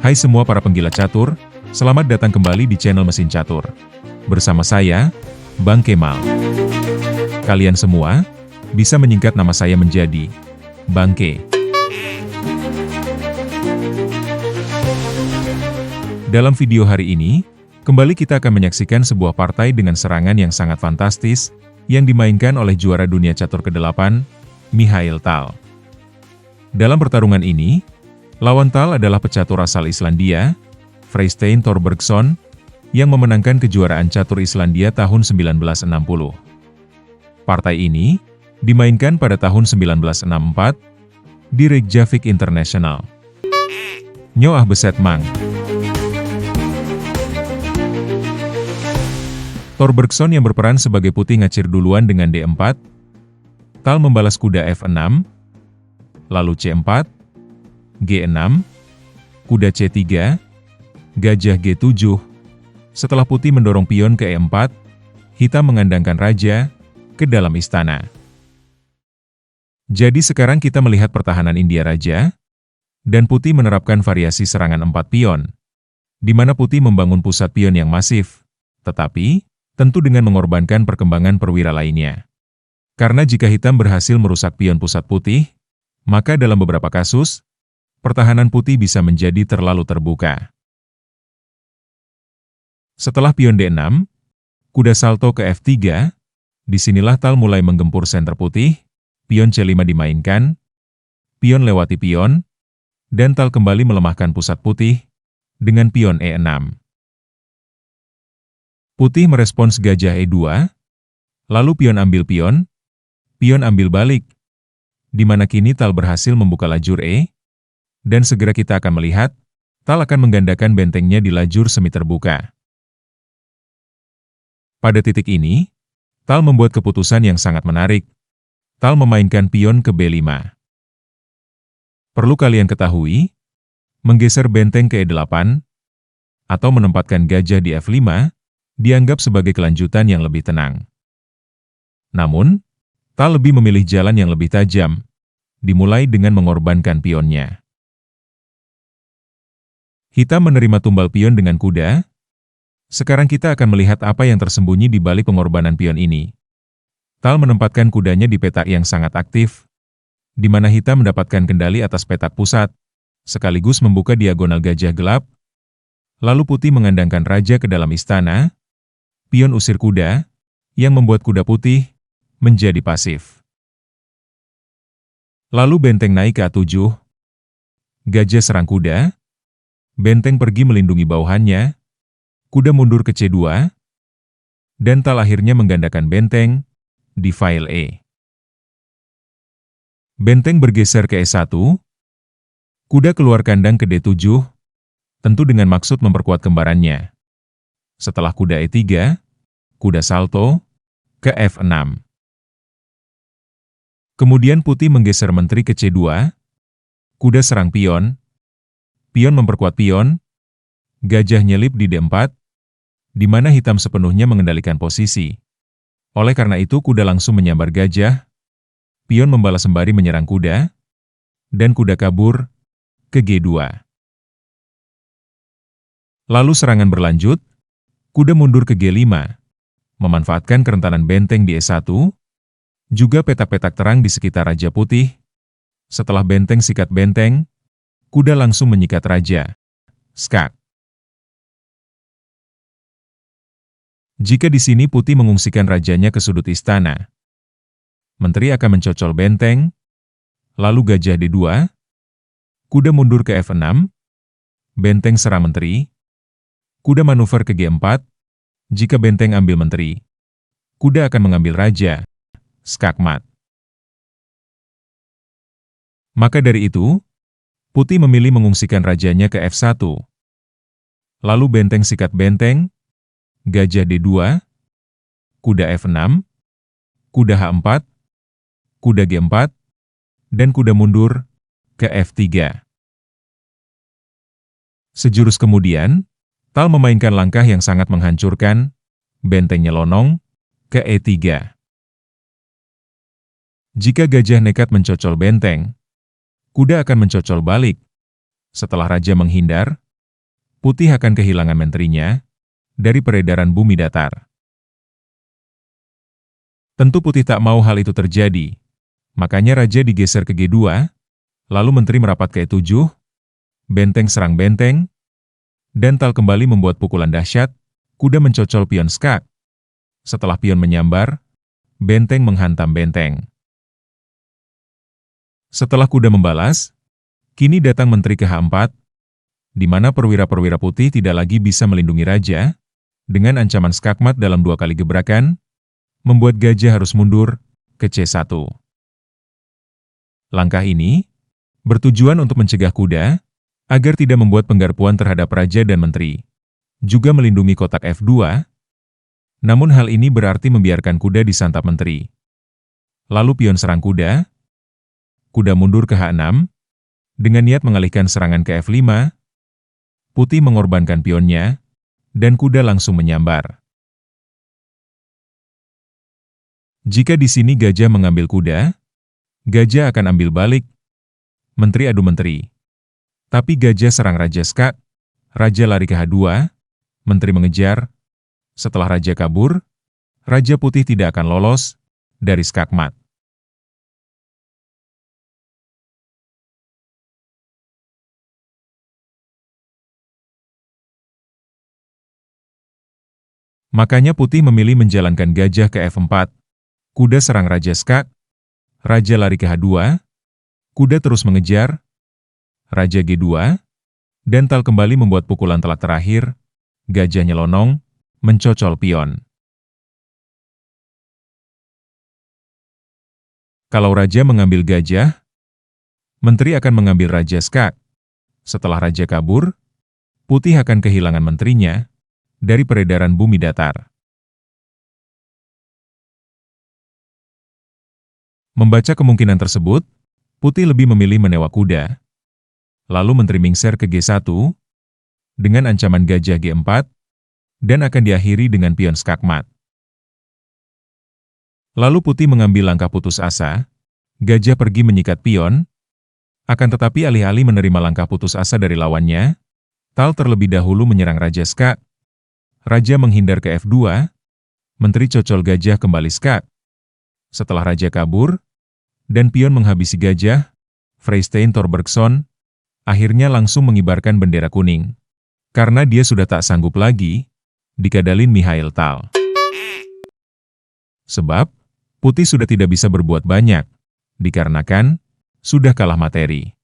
Hai semua para penggila catur, selamat datang kembali di channel Mesin Catur. Bersama saya, Bang Kemal. Kalian semua bisa menyingkat nama saya menjadi Bang Ke. Dalam video hari ini, kembali kita akan menyaksikan sebuah partai dengan serangan yang sangat fantastis, yang dimainkan oleh juara dunia catur ke-8, Mikhail Tal. Dalam pertarungan ini, lawan Tal adalah pecatur asal Islandia, Freystein Thorbergsson, yang memenangkan kejuaraan catur Islandia tahun 1960. Partai ini dimainkan pada tahun 1964 di Reykjavik International. Nyoah beset mang. Thorbergsson yang berperan sebagai putih ngacir duluan dengan D4, Tal membalas kuda F6, lalu C4, G6, kuda C3, gajah G7. Setelah putih mendorong pion ke E4, hitam mengandangkan raja ke dalam istana. Jadi sekarang kita melihat pertahanan India Raja, dan putih menerapkan variasi serangan 4 pion, di mana putih membangun pusat pion yang masif, tetapi tentu dengan mengorbankan perkembangan perwira lainnya. Karena jika hitam berhasil merusak pion pusat putih, maka dalam beberapa kasus, pertahanan putih bisa menjadi terlalu terbuka. Setelah pion D6, kuda salto ke F3, disinilah Tal mulai menggempur senter putih, pion C5 dimainkan, pion lewati pion, dan Tal kembali melemahkan pusat putih dengan pion E6. Putih merespons gajah E2, lalu pion ambil balik, di mana kini Tal berhasil membuka lajur E, dan segera kita akan melihat, Tal akan menggandakan bentengnya di lajur semi terbuka. Pada titik ini, Tal membuat keputusan yang sangat menarik. Tal memainkan pion ke B5. Perlu kalian ketahui, menggeser benteng ke E8, atau menempatkan gajah di F5, dianggap sebagai kelanjutan yang lebih tenang. Namun, Tal lebih memilih jalan yang lebih tajam, dimulai dengan mengorbankan pionnya. Hitam menerima tumbal pion dengan kuda. Sekarang kita akan melihat apa yang tersembunyi di balik pengorbanan pion ini. Tal menempatkan kudanya di petak yang sangat aktif, di mana hitam mendapatkan kendali atas petak pusat, sekaligus membuka diagonal gajah gelap, lalu putih mengandangkan raja ke dalam istana, pion usir kuda, yang membuat kuda putih menjadi pasif. Lalu benteng naik ke A7, gajah serang kuda, benteng pergi melindungi bawahannya, kuda mundur ke C2, dan Tal akhirnya menggandakan benteng di file E. Benteng bergeser ke E1, kuda keluar kandang ke D7, tentu dengan maksud memperkuat kembarannya. Setelah kuda E3, kuda salto ke F6. Kemudian putih menggeser menteri ke C2, kuda serang pion memperkuat pion, gajah nyelip di D4, di mana hitam sepenuhnya mengendalikan posisi. Oleh karena itu kuda langsung menyambar gajah, pion membalas sembari menyerang kuda, dan kuda kabur ke G2. Lalu serangan berlanjut, kuda mundur ke G5, memanfaatkan kerentanan benteng di E1, juga petak-petak terang di sekitar Raja Putih. Setelah benteng sikat benteng, kuda langsung menyikat raja. Skak. Jika di sini putih mengungsikan rajanya ke sudut istana, menteri akan mencocol benteng, lalu gajah D2, kuda mundur ke F6, benteng serang menteri, kuda manuver ke G4, jika benteng ambil menteri, kuda akan mengambil raja, skakmat. Maka dari itu, putih memilih mengungsikan rajanya ke F1. Lalu benteng sikat benteng, gajah D2, kuda F6, kuda H4, kuda G4, dan kuda mundur ke F3. Sejurus kemudian, Tal memainkan langkah yang sangat menghancurkan, bentengnya lonong ke E3. Jika gajah nekat mencocol benteng, kuda akan mencocol balik. Setelah raja menghindar, Putih akan kehilangan menterinya dari peredaran bumi datar. Tentu Putih tak mau hal itu terjadi. Makanya Raja digeser ke G2, lalu Menteri merapat ke E7, benteng serang benteng, dan Tal kembali membuat pukulan dahsyat, kuda mencocol pion skak. Setelah pion menyambar, benteng menghantam benteng. Setelah kuda membalas, kini datang Menteri ke H4, di mana perwira-perwira putih tidak lagi bisa melindungi Raja, dengan ancaman skakmat dalam 2 kali gebrakan, membuat gajah harus mundur ke C1. Langkah ini bertujuan untuk mencegah kuda agar tidak membuat penggarpuan terhadap Raja dan Menteri, juga melindungi kotak F2, namun hal ini berarti membiarkan kuda disantap Menteri. Lalu pion serang kuda, kuda mundur ke H6, dengan niat mengalihkan serangan ke F5, Putih mengorbankan pionnya, dan kuda langsung menyambar. Jika di sini gajah mengambil kuda, gajah akan ambil balik, Menteri adu Menteri. Tapi gajah serang Raja skak, Raja lari ke H2, Menteri mengejar. Setelah Raja kabur, Raja Putih tidak akan lolos dari skakmat. Makanya Putih memilih menjalankan gajah ke F4, kuda serang Raja skak, Raja lari ke H2, kuda terus mengejar, Raja G2, dan Tal kembali membuat pukulan telak terakhir, gajah nyelonong, mencocol pion. Kalau Raja mengambil gajah, Menteri akan mengambil Raja skak. Setelah Raja kabur, Putih akan kehilangan menterinya dari peredaran bumi datar. Membaca kemungkinan tersebut, Putih lebih memilih menewak kuda. Lalu Menteri mingser ke G1, dengan ancaman gajah G4, dan akan diakhiri dengan pion skakmat. Lalu Putih mengambil langkah putus asa, gajah pergi menyikat pion, akan tetapi alih-alih menerima langkah putus asa dari lawannya, Tal terlebih dahulu menyerang Raja skak. Raja menghindar ke F2, Menteri cocol gajah kembali skak. Setelah Raja kabur, dan pion menghabisi gajah, Freystein Thorbergsson akhirnya langsung mengibarkan bendera kuning. Karena dia sudah tak sanggup lagi dikadalin Mikhail Tal. Sebab, Putih sudah tidak bisa berbuat banyak, dikarenakan sudah kalah materi.